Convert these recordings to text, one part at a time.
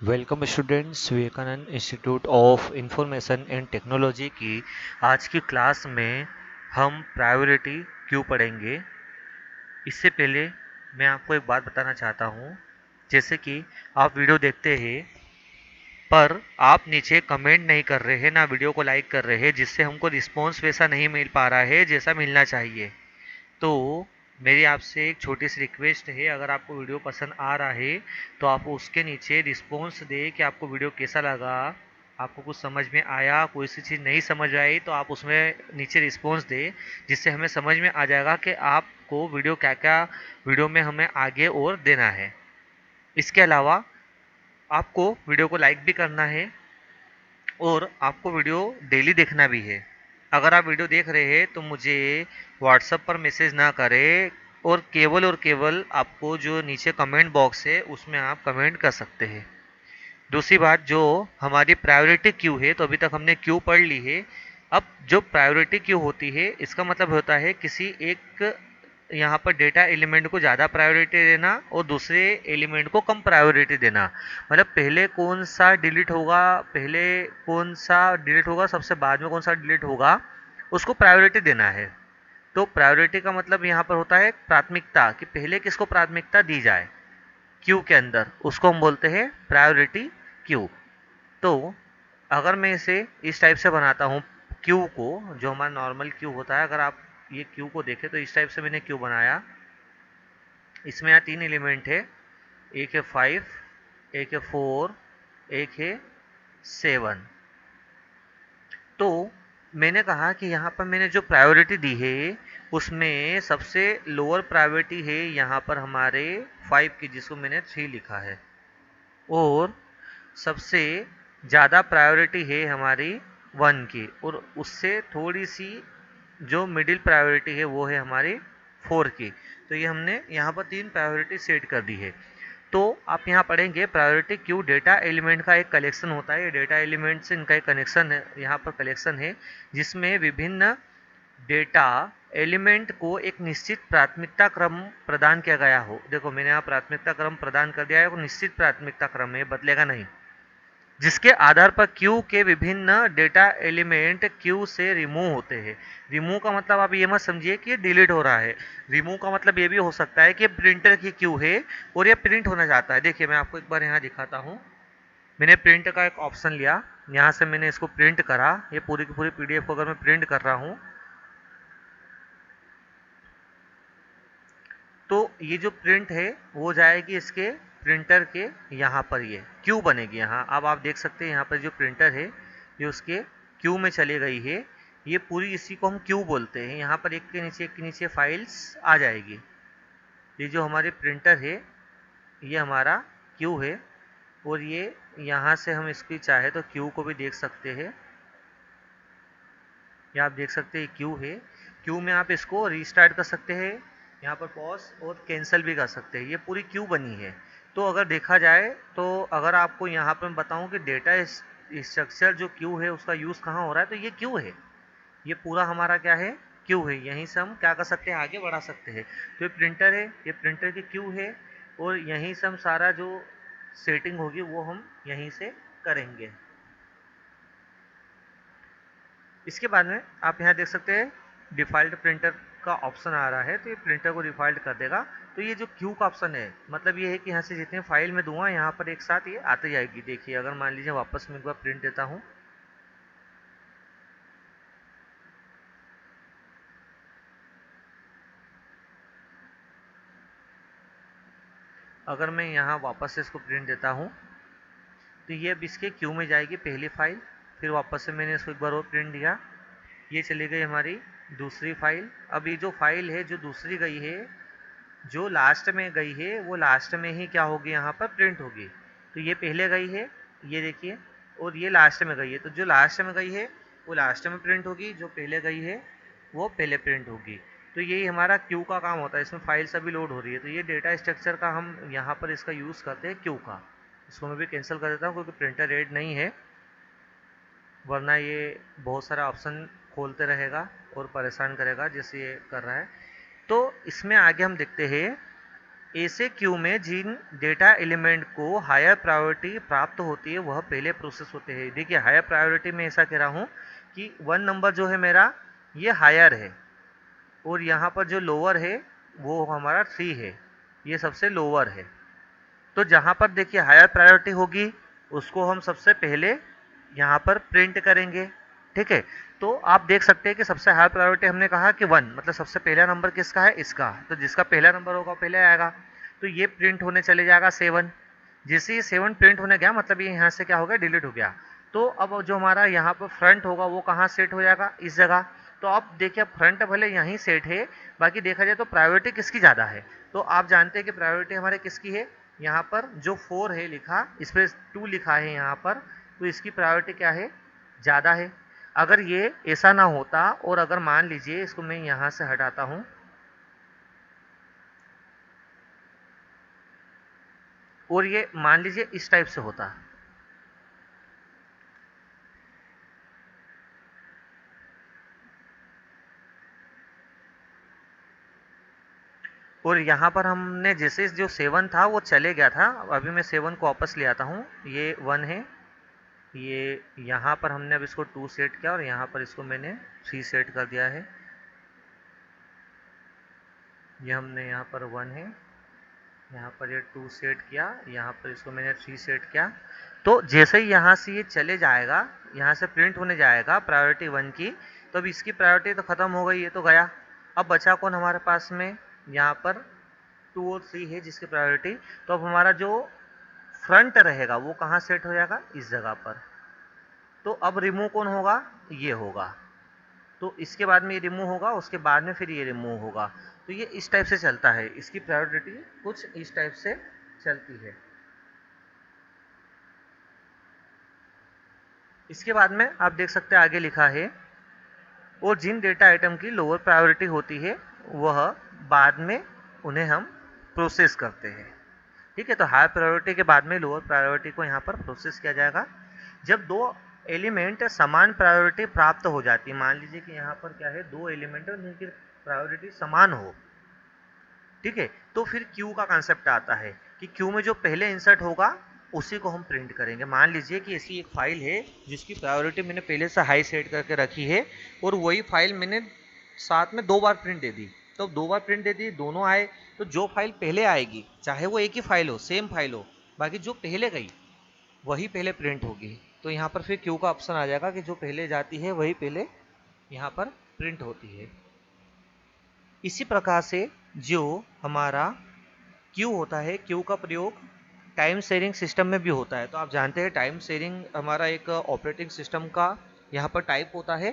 Welcome students Vivekananda institute of information and technology की आज की क्लास में हम प्रायोरिटी क्यों पढ़ेंगे। इससे पहले मैं आपको एक बात बताना चाहता हूँ। जैसे कि आप वीडियो देखते हैं पर आप नीचे कमेंट नहीं कर रहे हैं, ना वीडियो को लाइक कर रहे हैं, जिससे हमको रिस्पॉन्स वैसा नहीं मिल पा रहा है जैसा मिलना चाहिए। तो मेरी आपसे एक छोटी सी रिक्वेस्ट है, अगर आपको वीडियो पसंद आ रहा है तो आप उसके नीचे रिस्पॉन्स दें कि आपको वीडियो कैसा लगा, आपको कुछ समझ में आया, कोई सी चीज़ नहीं समझ आई तो आप उसमें नीचे रिस्पॉन्स दें, जिससे हमें समझ में आ जाएगा कि आपको वीडियो क्या क्या वीडियो में हमें आगे और देना है। इसके अलावा आपको वीडियो को लाइक भी करना है और आपको वीडियो डेली देखना भी है। अगर आप वीडियो देख रहे हैं तो मुझे व्हाट्सएप पर मैसेज ना करें और केवल आपको जो नीचे कमेंट बॉक्स है उसमें आप कमेंट कर सकते हैं। दूसरी बात, जो हमारी प्रायोरिटी क्यू है, तो अभी तक हमने क्यू पढ़ ली है। अब जो प्रायोरिटी क्यू होती है इसका मतलब होता है किसी एक यहाँ पर डेटा एलिमेंट को ज़्यादा प्रायोरिटी देना और दूसरे एलिमेंट को कम प्रायोरिटी देना। मतलब पहले कौन सा डिलीट होगा, पहले कौन सा डिलीट होगा, सबसे बाद में कौन सा डिलीट होगा, उसको प्रायोरिटी देना है। तो प्रायोरिटी का मतलब यहाँ पर होता है प्राथमिकता, कि पहले किसको प्राथमिकता दी जाए क्यू के अंदर, उसको हम बोलते हैं प्रायोरिटी क्यू। तो अगर मैं इसे इस टाइप से बनाता हूँ क्यू को, जो हमारा नॉर्मल क्यू होता है, अगर आप ये क्यू को देखें तो इस टाइप से मैंने क्यू बनाया। इसमें यहाँ तीन एलिमेंट है, एक है 5, एक है 4, एक है 7। तो मैंने कहा कि यहाँ पर मैंने जो प्रायोरिटी दी है उसमें सबसे लोअर प्रायोरिटी है यहाँ पर हमारे 5 की, जिसको मैंने 3 लिखा है, और सबसे ज़्यादा प्रायोरिटी है हमारी 1 की, और उससे थोड़ी सी जो मिडिल प्रायोरिटी है वो है हमारी 4 की। तो ये हमने यहाँ पर तीन प्रायोरिटी सेट कर दी है। तो आप यहाँ पढ़ेंगे प्रायोरिटी क्यू डेटा एलिमेंट का एक कलेक्शन होता है। ये डेटा एलिमेंट से इनका एक कनेक्शन है, यहाँ पर कलेक्शन है, जिसमें विभिन्न डेटा एलिमेंट को एक निश्चित प्राथमिकता क्रम प्रदान किया गया हो। देखो मैंने यहाँ प्राथमिकता क्रम प्रदान कर दिया है, वो निश्चित प्राथमिकता क्रम है, बदलेगा नहीं, जिसके आधार पर क्यू के विभिन्न डेटा एलिमेंट क्यू से रिमूव होते हैं। रिमूव का मतलब आप ये मत समझिए कि ये डिलीट हो रहा है। रिमूव का मतलब ये भी हो सकता है कि प्रिंटर की क्यू है और ये प्रिंट होना चाहता है। देखिए मैं आपको एक बार यहाँ दिखाता हूँ। मैंने प्रिंट का एक ऑप्शन लिया, यहाँ से मैंने इसको प्रिंट करा। ये पूरी की पूरी पीडीएफ को अगर मैं प्रिंट कर रहा हूँ तो ये जो प्रिंट है वो जाएगी इसके प्रिंटर के यहाँ पर, ये क्यू बनेगी यहाँ। अब आप देख सकते हैं यहाँ पर जो प्रिंटर है ये उसके क्यू में चली गई है। ये पूरी, इसी को हम क्यू बोलते हैं। यहाँ पर एक के नीचे फाइल्स आ जाएगी। ये जो हमारी प्रिंटर है ये हमारा क्यू है, और ये यहाँ से हम इसकी चाहे तो क्यू को भी देख सकते हैं। ये आप देख सकते हैं क्यू है। क्यू में आप इसको रीस्टार्ट कर सकते हैं, यहाँ पर पॉज और कैंसिल भी कर सकते हैं। ये पूरी क्यू बनी है। तो अगर देखा जाए तो अगर आपको यहाँ पर मैं बताऊँ कि डेटा स्ट्रक्चर जो क्यू है उसका यूज़ कहाँ हो रहा है, तो ये क्यू है। ये पूरा हमारा क्या है, क्यू है। यहीं से हम क्या कर सकते हैं, आगे बढ़ा सकते हैं। तो ये प्रिंटर है, ये प्रिंटर की क्यू है, और यहीं से हम सारा जो सेटिंग होगी वो हम यहीं से करेंगे। इसके बाद में आप यहाँ देख सकते हैं डिफ़ॉल्ट प्रिंटर का ऑप्शन आ रहा है, तो ये प्रिंटर को डिफ़ॉल्ट कर देगा। तो ये जो क्यू का ऑप्शन है, मतलब ये है कि यहाँ से जितने फाइल में दूंगा यहाँ पर एक साथ ये आती जाएगी। देखिए अगर मान लीजिए वापस मैं एक बार प्रिंट देता हूँ, अगर मैं यहाँ वापस से इसको प्रिंट देता हूँ तो ये अब इसके क्यू में जाएगी पहली फाइल। फिर वापस से मैंने इसको एक बार और प्रिंट दिया, ये चली गई हमारी दूसरी फाइल। अब ये जो फाइल है जो दूसरी गई है, जो लास्ट में गई है, वो लास्ट में ही क्या होगी, यहाँ पर प्रिंट होगी। तो ये पहले गई है, ये देखिए, और ये लास्ट में गई है। तो जो लास्ट में गई है वो लास्ट में प्रिंट होगी, जो पहले गई है वो पहले प्रिंट होगी। तो यही हमारा क्यू का काम होता है। इसमें फाइल सभी लोड हो रही है, तो ये डेटा स्ट्रक्चर का हम यहाँ पर इसका यूज़ करते हैं क्यू का। इसको मैं भी कैंसिल कर देता हूँ क्योंकि प्रिंटर रेड नहीं है, वरना ये बहुत सारा ऑप्शन खोलते रहेगा और परेशान करेगा जैसे ये कर रहा है। तो इसमें आगे हम देखते हैं ऐसे क्यू में जिन डेटा एलिमेंट को हायर प्रायोरिटी प्राप्त होती है वह पहले प्रोसेस होते हैं। देखिए हायर प्रायोरिटी में ऐसा कह रहा हूँ कि 1 नंबर जो है मेरा ये हायर है और यहाँ पर जो लोअर है वो हमारा 3 है, ये सबसे लोअर है। तो जहाँ पर देखिए हायर प्रायोरिटी होगी उसको हम सबसे पहले यहाँ पर प्रिंट करेंगे। ठीक है, तो आप देख सकते हैं कि सबसे हायर प्रायोरिटी हमने कहा कि 1, मतलब सबसे पहला नंबर किसका है, इसका। तो जिसका पहला नंबर होगा पहले आएगा, तो ये प्रिंट होने चले जाएगा 7। जैसे ये 7 प्रिंट होने गया मतलब ये यहाँ से क्या हो गया, डिलीट हो गया। तो अब जो हमारा यहाँ पर फ्रंट होगा वो कहाँ सेट हो जाएगा, इस जगह। तो आप देखिए फ्रंट भले यहीं सेट है, बाकी देखा जाए तो प्रायोरिटी किसकी ज़्यादा है। तो आप जानते हैं कि प्रायोरिटी हमारे किसकी है, यहाँ पर जो 4 है लिखा, इस पर 2 लिखा है यहाँ पर, तो इसकी प्रायोरिटी क्या है, ज़्यादा है। अगर ये ऐसा ना होता और अगर मान लीजिए इसको मैं यहाँ से हटाता हूँ और ये मान लीजिए इस टाइप से होता, और यहाँ पर हमने जैसे जो 7 था वो चले गया था, अभी मैं 7 को वापस ले आता हूँ, ये 1 है, ये यहाँ पर हमने अब इसको 2 सेट किया और यहाँ पर इसको मैंने 3 सेट कर दिया है। ये हमने यहाँ पर 1 है, यहाँ पर ये 2 सेट किया, यहाँ पर इसको मैंने 3 सेट किया। तो जैसे ही यहाँ से ये चले जाएगा, यहाँ से प्रिंट होने जाएगा प्रायोरिटी 1 की, तो अब इसकी प्रायोरिटी तो ख़त्म हो गई, ये तो गया। अब बचा कौन हमारे पास में, यहाँ पर 2 और 3 है जिसकी प्रायोरिटी। तो अब हमारा जो फ्रंट रहेगा वो कहाँ सेट हो जाएगा, इस जगह पर। तो अब रिमूव कौन होगा, ये होगा। तो इसके बाद में ये रिमूव होगा, उसके बाद में फिर ये रिमूव होगा। तो ये इस टाइप से चलता है, इसकी प्रायोरिटी कुछ इस टाइप से चलती है। इसके बाद में आप देख सकते हैं आगे लिखा है, और जिन डेटा आइटम की लोअर प्रायोरिटी होती है वह बाद में उन्हें हम प्रोसेस करते हैं। ठीक है, तो हाई प्रायोरिटी के बाद में लोअर प्रायोरिटी को यहाँ पर प्रोसेस किया जाएगा। जब दो एलिमेंट समान प्रायोरिटी प्राप्त हो जाती है, मान लीजिए कि यहाँ पर क्या है, 2 एलिमेंट है जिनकी प्रायोरिटी समान हो, ठीक है, तो फिर क्यू का कंसेप्ट आता है कि क्यू में जो पहले इंसर्ट होगा उसी को हम प्रिंट करेंगे। मान लीजिए कि ऐसी एक फाइल है जिसकी प्रायोरिटी मैंने पहले से हाई सेट करके रखी है और वही फाइल मैंने साथ में 2 बार प्रिंट दे दी। तो 2 बार प्रिंट दे दी, दोनों आए, तो जो फाइल पहले आएगी चाहे वो एक ही फाइल हो, सेम फाइल हो, बाकी जो पहले गई वही पहले प्रिंट होगी। तो यहाँ पर फिर क्यू का ऑप्शन आ जाएगा कि जो पहले जाती है वही पहले यहाँ पर प्रिंट होती है। इसी प्रकार से जो हमारा क्यू होता है, क्यू का प्रयोग टाइम शेयरिंग सिस्टम में भी होता है। तो आप जानते हैं टाइम शेयरिंग हमारा एक ऑपरेटिंग सिस्टम का यहाँ पर टाइप होता है।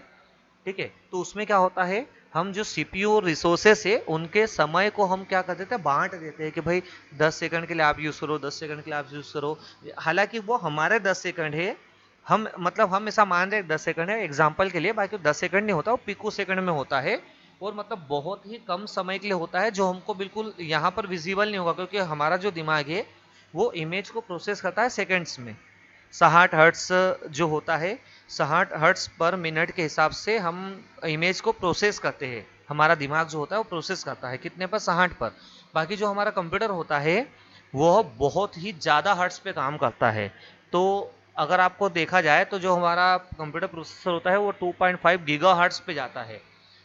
ठीक है, तो उसमें क्या होता है, हम जो सीपीयू रिसोर्सेस है उनके समय को हम क्या कर देते हैं, बांट देते हैं कि भाई 10 सेकंड के लिए आप यूज़ करो, 10 सेकंड के लिए आप यूज़ करो। हालांकि वो हमारे 10 सेकंड है, हम मतलब हम ऐसा मान रहे हैं 10 सेकंड है एग्जाम्पल के लिए, बाकी 10 सेकंड नहीं होता, वो पिको सेकंड में होता है और मतलब बहुत ही कम समय के लिए होता है, जो हमको बिल्कुल यहाँ पर विजिबल नहीं होगा क्योंकि हमारा जो दिमाग है वो इमेज को प्रोसेस करता है सेकंड्स में। 60 हर्ट्स जो होता है, 60 हर्ट्स पर मिनट के हिसाब से हम इमेज को प्रोसेस करते हैं। हमारा दिमाग जो होता है वो प्रोसेस करता है कितने पर, 60 पर। बाकी जो हमारा कंप्यूटर होता है वह बहुत ही ज़्यादा हर्ट्स पे काम करता है। तो अगर आपको देखा जाए तो जो हमारा कंप्यूटर प्रोसेसर होता है वो 2.5 गीगा हर्ट्स पे जाता है।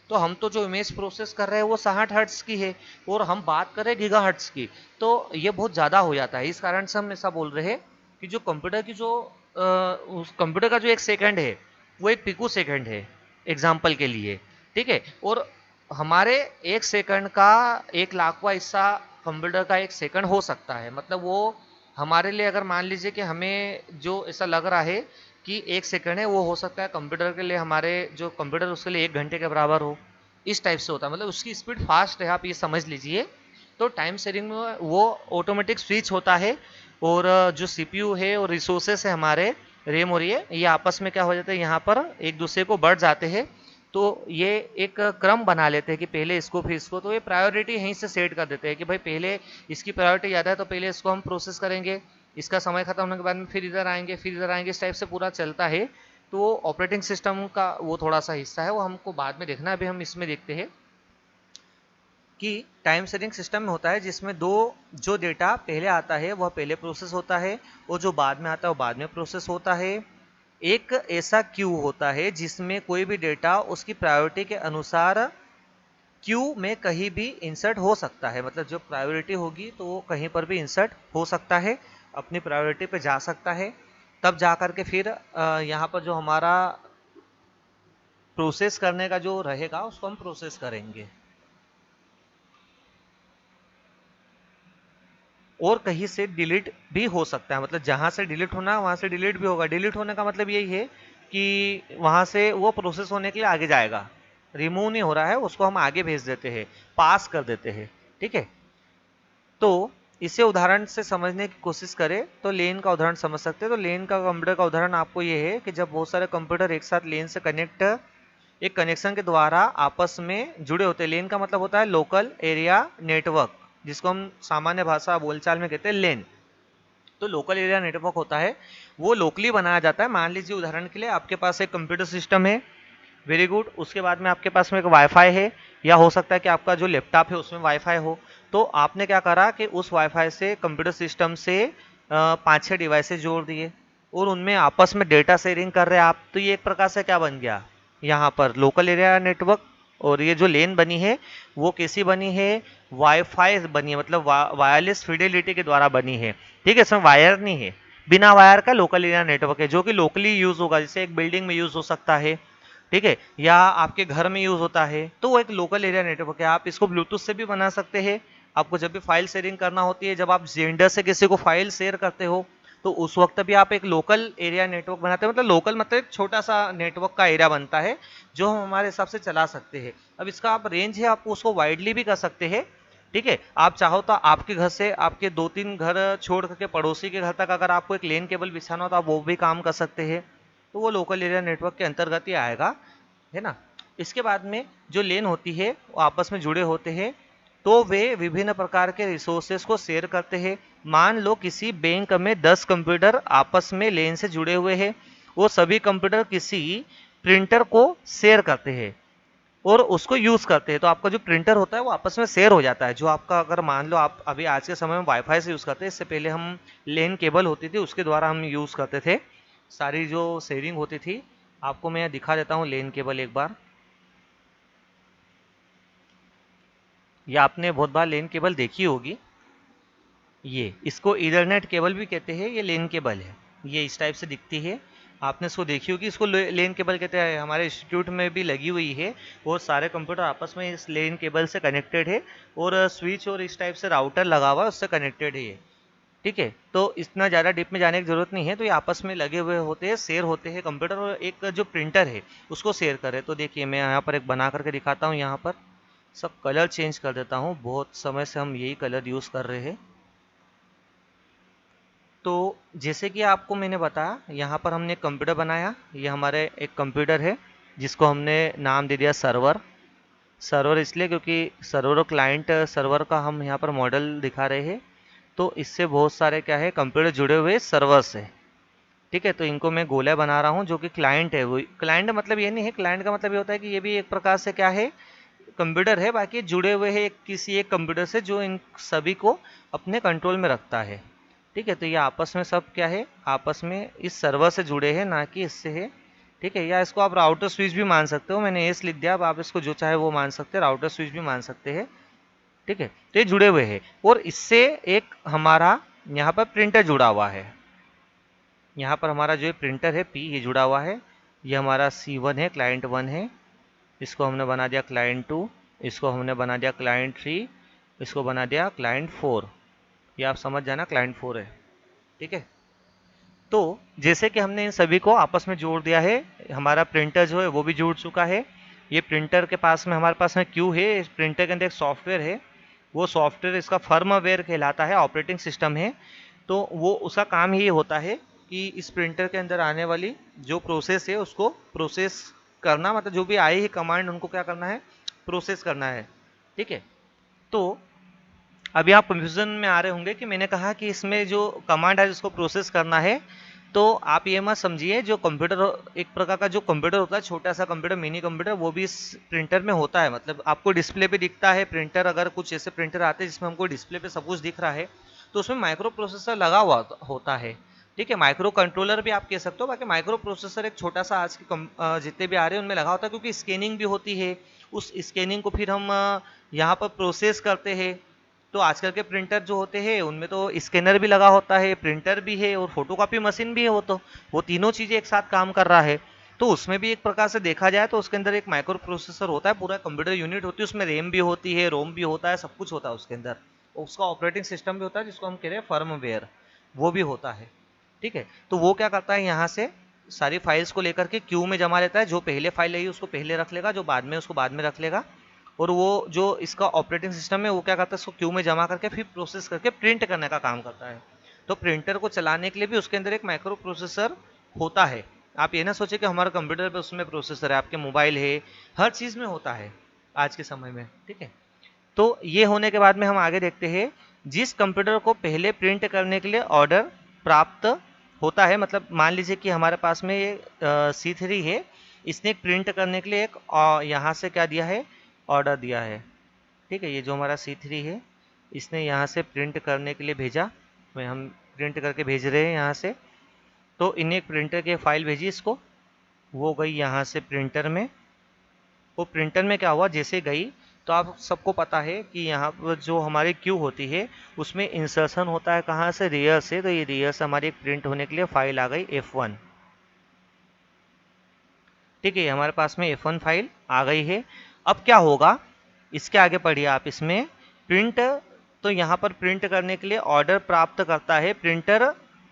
तो हम तो जो इमेज प्रोसेस कर रहे हैं वो 60 हर्ट्स की है और हम बात कर रहे हैं गीगा हर्ट्स की, तो ये बहुत ज़्यादा हो जाता है। इस कारण से हम ऐसा बोल रहे हैं कि जो कंप्यूटर की जो उस कंप्यूटर का जो 1 सेकंड है वो 1 पिको सेकंड है एग्जाम्पल के लिए। ठीक है, और हमारे 1 सेकंड का 1 लाखवां हिस्सा कंप्यूटर का 1 सेकंड हो सकता है। मतलब वो हमारे लिए अगर मान लीजिए कि हमें जो ऐसा लग रहा है कि 1 सेकंड है, वो हो सकता है कंप्यूटर के लिए, हमारे जो कंप्यूटर उसके लिए 1 घंटे के बराबर हो। इस टाइप से होता है, मतलब उसकी स्पीड फास्ट है, आप ये समझ लीजिए। तो टाइम शेयरिंग में वो ऑटोमेटिक स्विच होता है और जो सीपीयू है और रिसोर्सेस है हमारे रैम और ये आपस में क्या हो जाता है, यहाँ पर एक दूसरे को बढ़ जाते हैं। तो ये एक क्रम बना लेते हैं कि पहले इसको फिर इसको, तो ये प्रायोरिटी यहीं से सेट कर देते हैं कि भाई पहले इसकी प्रायोरिटी ज़्यादा है तो पहले इसको हम प्रोसेस करेंगे, इसका समय खत्म होने के बाद में फिर इधर आएंगे, फिर इधर आएंगे, इस टाइप से पूरा चलता है। तो ऑपरेटिंग सिस्टम का वो थोड़ा सा हिस्सा है, वो हमको बाद में देखना है, अभी हम इसमें देखते हैं कि टाइम शेयरिंग सिस्टम में होता है जिसमें दो जो डेटा पहले आता है वह पहले प्रोसेस होता है और जो बाद में आता है वो बाद में प्रोसेस होता है। एक ऐसा क्यू होता है जिसमें कोई भी डेटा उसकी प्रायोरिटी के अनुसार क्यू में कहीं भी इंसर्ट हो सकता है, मतलब जो प्रायोरिटी होगी तो वो कहीं पर भी इंसर्ट हो सकता है, अपनी प्रायोरिटी पे जा सकता है। तब जा कर के फिर यहाँ पर जो हमारा प्रोसेस करने का जो रहेगा उसको हम प्रोसेस करेंगे। और कहीं से डिलीट भी हो सकता है, मतलब जहां से डिलीट होना वहां से डिलीट भी होगा। डिलीट होने का मतलब यही है कि वहां से वो प्रोसेस होने के लिए आगे जाएगा, रिमूव नहीं हो रहा है, उसको हम आगे भेज देते हैं, पास कर देते हैं। ठीक है, तो इसे उदाहरण से समझने की कोशिश करें तो लेन का उदाहरण समझ सकते हैं। तो लेन का कंप्यूटर का उदाहरण आपको ये है कि जब बहुत सारे कंप्यूटर एक साथ लेन से कनेक्ट एक कनेक्शन के द्वारा आपस में जुड़े होते हैं। लेन का मतलब होता है लोकल एरिया नेटवर्क, जिसको हम सामान्य भाषा बोलचाल में कहते हैं लेन। तो लोकल एरिया नेटवर्क होता है वो लोकली बनाया जाता है। मान लीजिए उदाहरण के लिए आपके पास एक कंप्यूटर सिस्टम है, वेरी गुड, उसके बाद में आपके पास में एक वाईफाई है, या हो सकता है कि आपका जो लैपटॉप है उसमें वाईफाई हो। तो आपने क्या करा कि उस वाईफाई से कंप्यूटर सिस्टम से 5-6 डिवाइसेस जोड़ दिए और उनमें आपस में डेटा शेयरिंग कर रहे हैं आप। तो ये एक प्रकार से क्या बन गया, यहाँ पर लोकल एरिया नेटवर्क। और ये जो लेन बनी है वो कैसी बनी है, वाईफाई बनी है, मतलब वायरलेस फिडेलिटी के द्वारा बनी है। ठीक है, इसमें वायर नहीं है, बिना वायर का लोकल एरिया नेटवर्क है, जो कि लोकली यूज होगा, जैसे एक बिल्डिंग में यूज हो सकता है, ठीक है, या आपके घर में यूज होता है, तो वो एक लोकल एरिया नेटवर्क है। आप इसको ब्लूटूथ से भी बना सकते हैं। आपको जब भी फाइल शेयरिंग करना होती है, जब आप जेंडर से किसी को फाइल शेयर करते हो तो उस वक्त भी आप एक लोकल एरिया नेटवर्क बनाते हैं। मतलब लोकल मतलब एक छोटा सा नेटवर्क का एरिया बनता है जो हम हमारे हिसाब से चला सकते हैं। अब इसका आप रेंज है, आप उसको वाइडली भी कर सकते हैं। ठीक है, आप चाहो तो आपके घर से आपके 2-3 घर छोड़ करके पड़ोसी के घर तक अगर आपको एक लेन केबल बिछाना हो तो आप वो भी काम कर सकते हैं। तो वो लोकल एरिया नेटवर्क के अंतर्गत ही आएगा, है ना। इसके बाद में जो लेन होती है वो आपस में जुड़े होते हैं, तो वे विभिन्न प्रकार के रिसोर्सेज को शेयर करते हैं। मान लो किसी बैंक में 10 कंप्यूटर आपस में लेन से जुड़े हुए हैं, वो सभी कंप्यूटर किसी प्रिंटर को शेयर करते हैं और उसको यूज करते हैं। तो आपका जो प्रिंटर होता है वो आपस में शेयर हो जाता है। जो आपका, अगर मान लो आप अभी आज के समय में वाईफाई से यूज करते हैं, इससे पहले हम लेन केबल होती थी उसके द्वारा हम यूज करते थे, सारी जो शेयरिंग होती थी। आपको मैं दिखा देता हूँ लेन केबल एक बार। ये आपने बहुत बार लेन केबल देखी होगी, ये इसको ईथरनेट केबल भी कहते हैं, ये लेन केबल है, ये इस टाइप से दिखती है। आपने इसको देखी होगी, इसको लेन केबल कहते हैं। हमारे इंस्टीट्यूट में भी लगी हुई है और सारे कंप्यूटर आपस में इस लेन केबल से कनेक्टेड है और स्विच और इस टाइप से राउटर लगा हुआ है उससे कनेक्टेड है ये। ठीक है, तो इतना ज़्यादा डीप में जाने की जरूरत नहीं है। तो ये आपस में लगे हुए होते हैं, शेयर होते हैं कंप्यूटर, और एक जो प्रिंटर है उसको शेयर करे। तो देखिए मैं यहाँ पर एक बना करके दिखाता हूँ। यहाँ पर सब कलर चेंज कर देता हूँ, बहुत समय से हम यही कलर यूज़ कर रहे हैं। तो जैसे कि आपको मैंने बताया, यहाँ पर हमने कंप्यूटर बनाया। ये हमारे एक कंप्यूटर है जिसको हमने नाम दे दिया सर्वर। सर्वर इसलिए क्योंकि सर्वर और क्लाइंट सर्वर का हम यहाँ पर मॉडल दिखा रहे हैं। तो इससे बहुत सारे क्या है कंप्यूटर जुड़े हुए सर्वर से। ठीक है, तो इनको मैं गोला बना रहा हूँ जो कि क्लाइंट है। वो क्लाइंट मतलब ये नहीं है, क्लाइंट का मतलब ये होता है कि ये भी एक प्रकार से क्या है, कंप्यूटर है, बाकी जुड़े हुए हैं किसी एक कंप्यूटर से जो इन सभी को अपने कंट्रोल में रखता है। ठीक है, तो ये आपस में सब क्या है, आपस में इस सर्वर से जुड़े हैं, ना कि इससे है। ठीक है, या इसको आप राउटर स्विच भी मान सकते हो, मैंने एस लिख दिया, अब आप इसको जो चाहे वो मान सकते हैं, राउटर स्विच भी मान सकते हैं। ठीक है, तो ये जुड़े हुए हैं और इससे एक हमारा यहाँ पर प्रिंटर जुड़ा हुआ है। यहाँ पर हमारा जो प्रिंटर है पी, ये जुड़ा हुआ है। ये हमारा C1 है, क्लाइंट 1 है, इसको हमने बना दिया क्लाइंट 2, इसको हमने बना दिया क्लाइंट 3, इसको बना दिया क्लाइंट 4। ये आप समझ जाना क्लाइंट 4 है। ठीक है, तो जैसे कि हमने इन सभी को आपस में जोड़ दिया है, हमारा प्रिंटर जो है वो भी जुड़ चुका है। ये प्रिंटर के पास में हमारे पास में क्यू है, इस प्रिंटर के अंदर एक सॉफ्टवेयर है, वो सॉफ्टवेयर इसका फर्मवेयर कहलाता है, ऑपरेटिंग सिस्टम है। तो वो उसका काम ही होता है कि इस प्रिंटर के अंदर आने वाली जो प्रोसेस है उसको प्रोसेस करना, मतलब जो भी आई है कमांड उनको क्या करना है, प्रोसेस करना है। ठीक है, तो अभी आप कंफ्यूजन में आ रहे होंगे कि मैंने कहा कि इसमें जो कमांड है जिसको प्रोसेस करना है, तो आप ये मत समझिए, जो कंप्यूटर एक प्रकार का जो कंप्यूटर होता है, छोटा सा कंप्यूटर, मिनी कंप्यूटर, वो भी इस प्रिंटर में होता है। मतलब आपको डिस्प्ले पे दिखता है प्रिंटर, अगर कुछ ऐसे प्रिंटर आते हैं जिसमें हमको डिस्प्ले पे सब कुछ दिख रहा है, तो उसमें माइक्रो प्रोसेसर लगा हुआ होता है। ठीक है, माइक्रो कंट्रोलर भी आप कह सकते हो। बाकी माइक्रो प्रोसेसर एक छोटा सा आज के जितने भी आ रहे हैं उनमें लगा होता है, क्योंकि स्कैनिंग भी होती है। उस स्कैनिंग को फिर हम यहाँ पर प्रोसेस करते हैं। तो आजकल के प्रिंटर जो होते हैं उनमें तो स्कैनर भी लगा होता है, प्रिंटर भी है और फोटोकॉपी मशीन भी है। वो तीनों चीज़ें एक साथ काम कर रहा है। तो उसमें भी एक प्रकार से देखा जाए तो उसके अंदर एक माइक्रो प्रोसेसर होता है, पूरा कंप्यूटर यूनिट होती है, उसमें रैम भी होती है, रोम भी होता है, सब कुछ होता है उसके अंदर। उसका ऑपरेटिंग सिस्टम भी होता है जिसको हम कह रहे हैं फर्मवेयर, वो भी होता है। ठीक है, तो वो क्या करता है, यहाँ से सारी फाइल्स को लेकर के क्यू में जमा लेता है। जो पहले फाइल आई उसको पहले रख लेगा, जो बाद में उसको बाद में रख लेगा। और वो जो इसका ऑपरेटिंग सिस्टम है वो क्या करता है, इसको क्यू में जमा करके फिर प्रोसेस करके प्रिंट करने का काम करता है। तो प्रिंटर को चलाने के लिए भी उसके अंदर एक माइक्रो प्रोसेसर होता है। आप ये ना सोचे कि हमारे कंप्यूटर पे उसमें प्रोसेसर है, आपके मोबाइल है, हर चीज़ में होता है आज के समय में। ठीक है, तो ये होने के बाद में हम आगे देखते हैं, जिस कंप्यूटर को पहले प्रिंट करने के लिए ऑर्डर प्राप्त होता है, मतलब मान लीजिए कि हमारे पास में ये C3 है, इसने एक प्रिंट करने के लिए एक यहाँ से क्या दिया है, ऑर्डर दिया है। ठीक है, ये जो हमारा C3 है इसने यहाँ से प्रिंट करने के लिए भेजा, मैं हम प्रिंट करके भेज रहे हैं यहाँ से। तो इन्हें एक प्रिंटर की फाइल भेजी इसको, वो गई यहाँ से प्रिंटर में। वो प्रिंटर में क्या हुआ, जैसे गई तो आप सबको पता है कि यहाँ पर जो हमारी क्यू होती है उसमें इंसर्शन होता है कहाँ से, रेयर से। तो ये रेयर से हमारी एक प्रिंट होने के लिए फाइल आ गई F1। ठीक है, हमारे पास में F1 फाइल आ गई है। अब क्या होगा, इसके आगे पढ़िए आप इसमें प्रिंट। तो यहाँ पर प्रिंट करने के लिए ऑर्डर प्राप्त करता है प्रिंटर,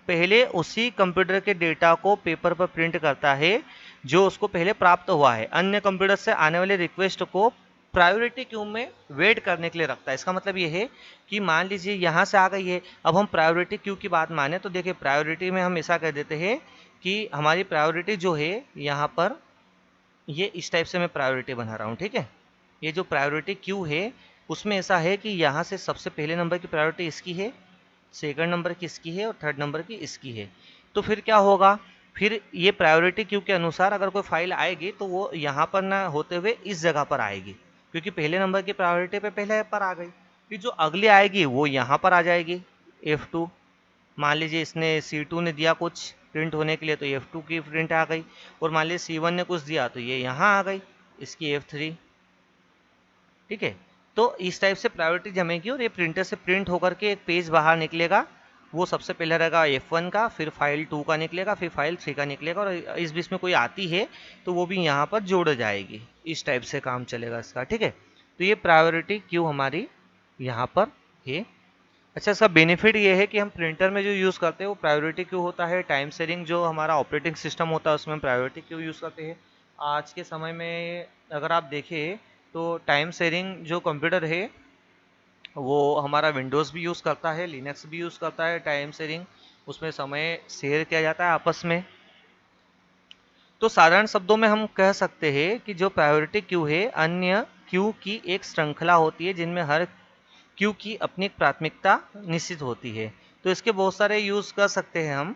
पहले उसी कंप्यूटर के डेटा को पेपर पर प्रिंट करता है जो उसको पहले प्राप्त हुआ है। अन्य कंप्यूटर से आने वाले रिक्वेस्ट को प्रायोरिटी क्यू में वेट करने के लिए रखता है। इसका मतलब ये है कि मान लीजिए यहाँ से आ गई है, अब हम प्रायोरिटी क्यू की बात माने तो देखिए प्रायोरिटी में हम ऐसा कह देते हैं कि हमारी प्रायोरिटी जो है यहाँ पर, ये इस टाइप से मैं प्रायोरिटी बना रहा हूँ। ठीक है, ये जो प्रायोरिटी क्यू है उसमें ऐसा है कि यहाँ से सबसे पहले नंबर की प्रायोरिटी इसकी है, सेकंड नंबर की इसकी है और थर्ड नंबर की इसकी है। तो फिर क्या होगा, फिर ये प्रायोरिटी क्यू के अनुसार अगर कोई फाइल आएगी तो वो यहाँ पर ना होते हुए इस जगह पर आएगी, क्योंकि पहले नंबर की प्रायोरिटी पे पहले पर आ गई। फिर जो अगली आएगी वो यहाँ पर आ जाएगी F2। मान लीजिए इसने C2 ने दिया कुछ प्रिंट होने के लिए तो F2 की प्रिंट आ गई, और मान लीजिए C1 ने कुछ दिया तो ये यहाँ आ गई, इसकी F3। ठीक है, तो इस टाइप से प्रायोरिटी जमेगी और ये प्रिंटर से प्रिंट होकर के एक पेज बाहर निकलेगा। वो सबसे पहले रहेगा F1 का, फिर फाइल 2 का निकलेगा, फिर फाइल 3 का निकलेगा, और इस बीच में कोई आती है तो वो भी यहाँ पर जोड़ जाएगी। इस टाइप से काम चलेगा इसका। ठीक है, तो ये प्रायोरिटी क्यू हमारी यहाँ पर है। अच्छा, इसका बेनिफिट ये है कि हम प्रिंटर में जो यूज़ करते हैं वो प्रायोरिटी क्यू होता है। टाइम शेयरिंग जो हमारा ऑपरेटिंग सिस्टम होता है उसमें हम प्रायोरिटी क्यू यूज़ करते हैं। आज के समय में अगर आप देखें तो टाइम शेयरिंग जो कंप्यूटर है वो हमारा विंडोज़ भी यूज़ करता है, लिनक्स भी यूज़ करता है टाइम शेयरिंग। उसमें समय शेयर किया जाता है आपस में। तो साधारण शब्दों में हम कह सकते हैं कि जो प्रायोरिटी क्यू है अन्य क्यू की एक श्रृंखला होती है जिनमें हर क्यू की अपनी एक प्राथमिकता निश्चित होती है। तो इसके बहुत सारे यूज़ कर सकते हैं हम।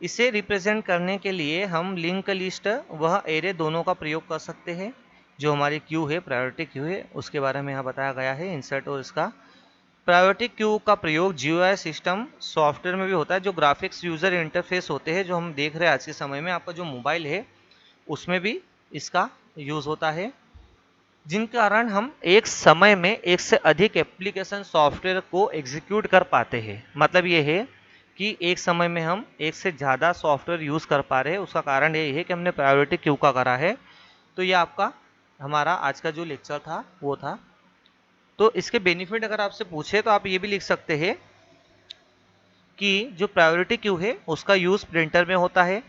इसे रिप्रेजेंट करने के लिए हम लिंक लिस्ट वह एरे दोनों का प्रयोग कर सकते हैं। जो हमारी क्यू है, प्रायोरिटी क्यू है, उसके बारे में यहाँ बताया गया है इंसर्ट। और इसका प्रायोरिटी क्यू का प्रयोग GUI सिस्टम सॉफ्टवेयर में भी होता है। जो ग्राफिक्स यूज़र इंटरफेस होते हैं जो हम देख रहे हैं आज के समय में, आपका जो मोबाइल है उसमें भी इसका यूज़ होता है, जिन कारण हम एक समय में एक से अधिक एप्लीकेशन सॉफ्टवेयर को एग्जीक्यूट कर पाते हैं। मतलब ये है कि एक समय में हम एक से ज़्यादा सॉफ्टवेयर यूज़ कर पा रहे हैं। उसका कारण ये है कि हमने प्रायोरिटी क्यू का करा है। तो ये आपका हमारा आज का जो लेक्चर था वो था। तो इसके बेनिफिट अगर आपसे पूछे तो आप ये भी लिख सकते हैं कि जो प्रायोरिटी क्यू है उसका यूज़ प्रिंटर में होता है,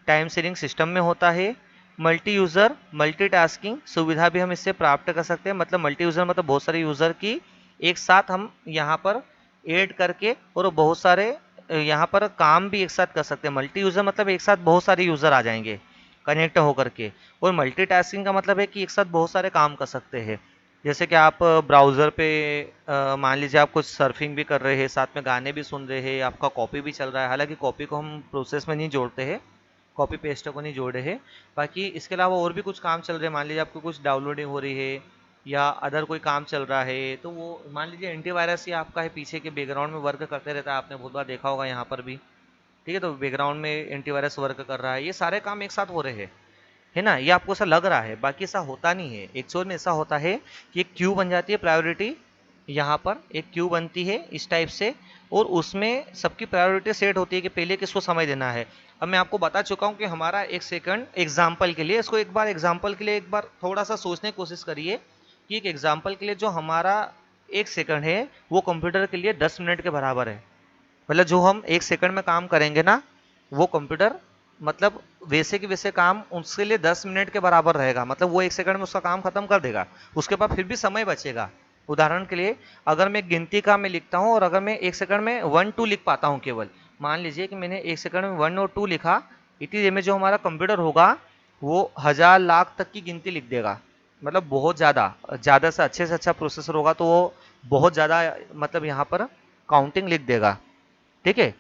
टाइम शेयरिंग सिस्टम में होता है, मल्टी यूज़र मल्टीटास्किंग सुविधा भी हम इससे प्राप्त कर सकते हैं। मतलब मल्टी यूज़र मतलब बहुत सारे यूज़र की एक साथ हम यहाँ पर ऐड करके और बहुत सारे यहाँ पर काम भी एक साथ कर सकते हैं। मल्टी यूज़र मतलब एक साथ बहुत सारे यूज़र आ जाएंगे कनेक्ट होकर के, और मल्टीटास्किंग का मतलब है कि एक साथ बहुत सारे काम कर सकते हैं। जैसे कि आप ब्राउज़र पे मान लीजिए आप कुछ सर्फिंग भी कर रहे हैं, साथ में गाने भी सुन रहे हैं, आपका कॉपी भी चल रहा है। हालांकि कॉपी को हम प्रोसेस में नहीं जोड़ते हैं, कॉपी पेस्ट को नहीं जोड़े हैं। बाकी इसके अलावा और भी कुछ काम चल रहे हैं, मान लीजिए आपको कुछ डाउनलोडिंग हो रही है या अदर कोई काम चल रहा है, तो वो मान लीजिए एंटीवायरस ही आपका है, पीछे के बैकग्राउंड में वर्क करते रहता है, आपने बहुत बार देखा होगा यहाँ पर भी। ठीक है, तो बैकग्राउंड में एंटीवायरस वर्क कर रहा है, ये सारे काम एक साथ हो रहे हैं, है ना। ये आपको ऐसा लग रहा है, बाकी ऐसा होता नहीं है। एक्चुअल में ऐसा होता है कि एक क्यू बन जाती है प्रायोरिटी, यहाँ पर एक क्यू बनती है इस टाइप से, और उसमें सबकी प्रायोरिटी सेट होती है कि पहले किसको समय देना है। अब मैं आपको बता चुका हूँ कि हमारा एक सेकंड एग्जाम्पल के लिए, इसको एक बार एग्जाम्पल के लिए एक बार थोड़ा सा सोचने की कोशिश करिए कि एक एग्जाम्पल के लिए जो हमारा एक सेकंड है वो कंप्यूटर के लिए 10 मिनट के बराबर है। मतलब जो हम एक सेकंड में काम करेंगे ना, वो कंप्यूटर मतलब वैसे के वैसे काम उसके लिए 10 मिनट के बराबर रहेगा। मतलब वो एक सेकंड में उसका काम खत्म कर देगा, उसके पास फिर भी समय बचेगा। उदाहरण के लिए अगर मैं गिनती का मैं लिखता हूँ और अगर मैं एक सेकंड में 1 2 लिख पाता हूँ केवल, मान लीजिए कि मैंने एक सेकंड में 1 और 2 लिखा, इतनी देर में जो हमारा कंप्यूटर होगा वो 1000 लाख तक की गिनती लिख देगा। मतलब बहुत ज़्यादा, ज़्यादा से अच्छा प्रोसेसर होगा तो वो बहुत ज़्यादा, मतलब यहाँ पर काउंटिंग लिख देगा। ठीक है,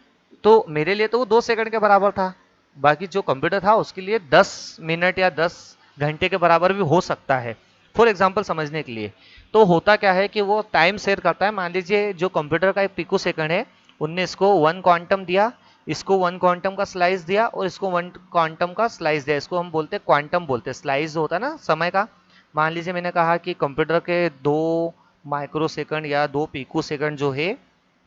तो मेरे लिए तो वो 2 सेकंड के बराबर था, बाकी जो कंप्यूटर था उसके लिए 10 मिनट या 10 घंटे के बराबर भी हो सकता है। फॉर एग्जाम्पल समझने के लिए, तो होता क्या है कि वो टाइम शेयर करता है। मान लीजिए जो कंप्यूटर का एक पिको सेकंड है, उनने इसको 1 क्वांटम दिया, इसको 1 क्वांटम का स्लाइस दिया और इसको 1 क्वांटम का स्लाइस दिया। इसको हम बोलते हैं क्वांटम बोलते हैं, स्लाइस होता है ना समय का। मान लीजिए मैंने कहा कि कंप्यूटर के 2 माइक्रो सेकंड या 2 पिको सेकंड जो है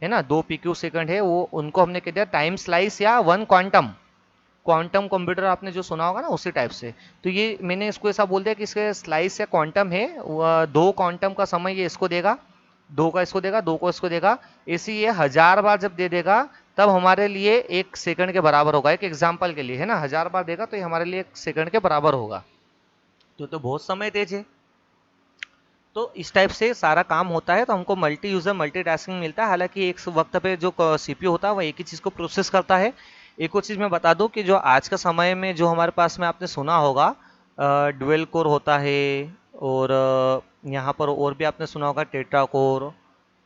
ना, 2 PQ सेकंड है, वो उनको हमने कह दिया टाइम स्लाइस या 1 क्वांटम। क्वांटम कंप्यूटर आपने जो सुना होगा ना उसी टाइप से। तो ये मैंने इसको ऐसा बोल दिया कि इसके स्लाइस या क्वांटम है, 2 क्वांटम का समय ये इसको देगा, 2 का इसको देगा, 2 को इसको देगा। ऐसे ये 1000 बार जब दे देगा तब हमारे लिए एक सेकंड के बराबर होगा। एक एग्जाम्पल के लिए है ना, 1000 बार देगा तो ये हमारे लिए एक सेकंड के बराबर होगा। तो बहुत समय तेज है। तो इस टाइप से सारा काम होता है, तो हमको मल्टी यूजर मल्टीटास्किंग मिलता है। हालांकि एक वक्त पे जो सीपीयू होता है वो एक ही चीज़ को प्रोसेस करता है। एक और चीज़ मैं बता दूं कि जो आज का समय में जो हमारे पास में आपने सुना होगा डुअल कोर होता है, और यहाँ पर और भी आपने सुना होगा टेट्रा कोर,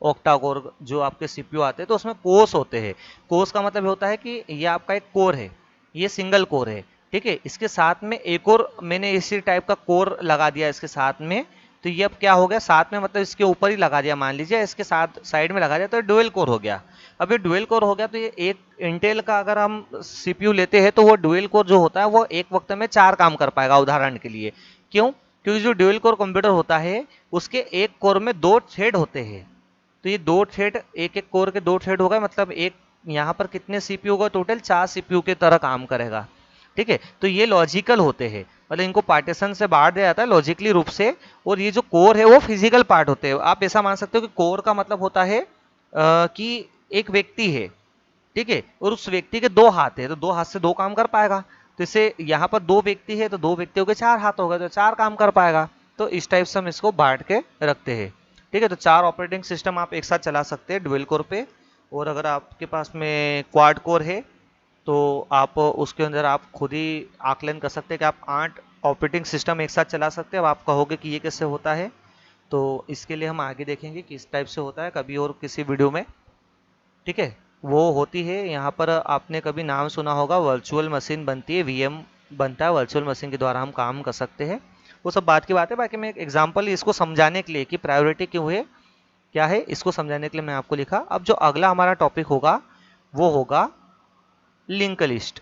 ऑक्टा कोर, जो आपके सीपीयू आते हैं तो उसमें कोर्स होते हैं। कोर्स का मतलब होता है कि ये आपका एक कोर है, ये सिंगल कोर है। ठीक है, इसके साथ में एक और मैंने इसी टाइप का कोर लगा दिया इसके साथ में, तो ये अब क्या हो गया साथ में, मतलब इसके ऊपर ही लगा दिया, मान लीजिए इसके साथ साइड में लगा दिया तो डुअल कोर हो गया। अब ये डुअल कोर हो गया तो ये एक इंटेल का अगर हम सीपीयू लेते हैं तो वो डुअल कोर जो होता है वो एक वक्त में 4 काम कर पाएगा। उदाहरण के लिए क्यों, क्योंकि जो डुअल कोर कंप्यूटर होता है उसके एक कोर में 2 थ्रेड होते हैं। तो ये 2 थ्रेड, एक एक कोर के 2 थ्रेड हो गए, मतलब एक यहाँ पर कितने सीपीयू होगा, टोटल 4 सीपीयू की तरह काम करेगा। ठीक है, तो ये लॉजिकल होते हैं, मतलब इनको पार्टीशन से बांट दिया जाता है लॉजिकली रूप से। और ये जो कोर है वो फिजिकल पार्ट होते हैं। आप ऐसा मान सकते हो कि कोर का मतलब होता है कि एक व्यक्ति है, ठीक है, और उस व्यक्ति के 2 हाथ है, तो 2 हाथ से 2 काम कर पाएगा। तो इसे यहाँ पर 2 व्यक्ति है तो 2 व्यक्तियों के 4 हाथ हो गए तो 4 काम कर पाएगा। तो इस टाइप से हम इसको बांट के रखते हैं। ठीक है, तो 4 ऑपरेटिंग सिस्टम आप एक साथ चला सकते हैं डुअल कोर पे। और अगर आपके पास में क्वाड कोर है तो आप उसके अंदर आप खुद ही आकलन कर सकते हैं कि आप 8 ऑपरेटिंग सिस्टम एक साथ चला सकते हैं। अब आप कहोगे कि ये कैसे होता है, तो इसके लिए हम आगे देखेंगे किस टाइप से होता है कभी और किसी वीडियो में। ठीक है, वो होती है यहाँ पर, आपने कभी नाम सुना होगा वर्चुअल मशीन बनती है, वीएम बनता है, वर्चुअल मशीन के द्वारा हम काम कर सकते हैं। वो सब बात की बात है। बाकी मैं एक एग्जांपल इसको समझाने के लिए कि प्रायोरिटी क्यों है क्या है, इसको समझाने के लिए मैं आपको लिखा। अब जो अगला हमारा टॉपिक होगा वो होगा लिंक लिस्ट।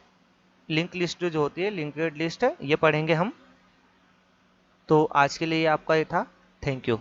लिंक लिस्ट जो होती है, लिंक्ड लिस्ट है, ये पढ़ेंगे हम। तो आज के लिए आपका ये था। Thank you.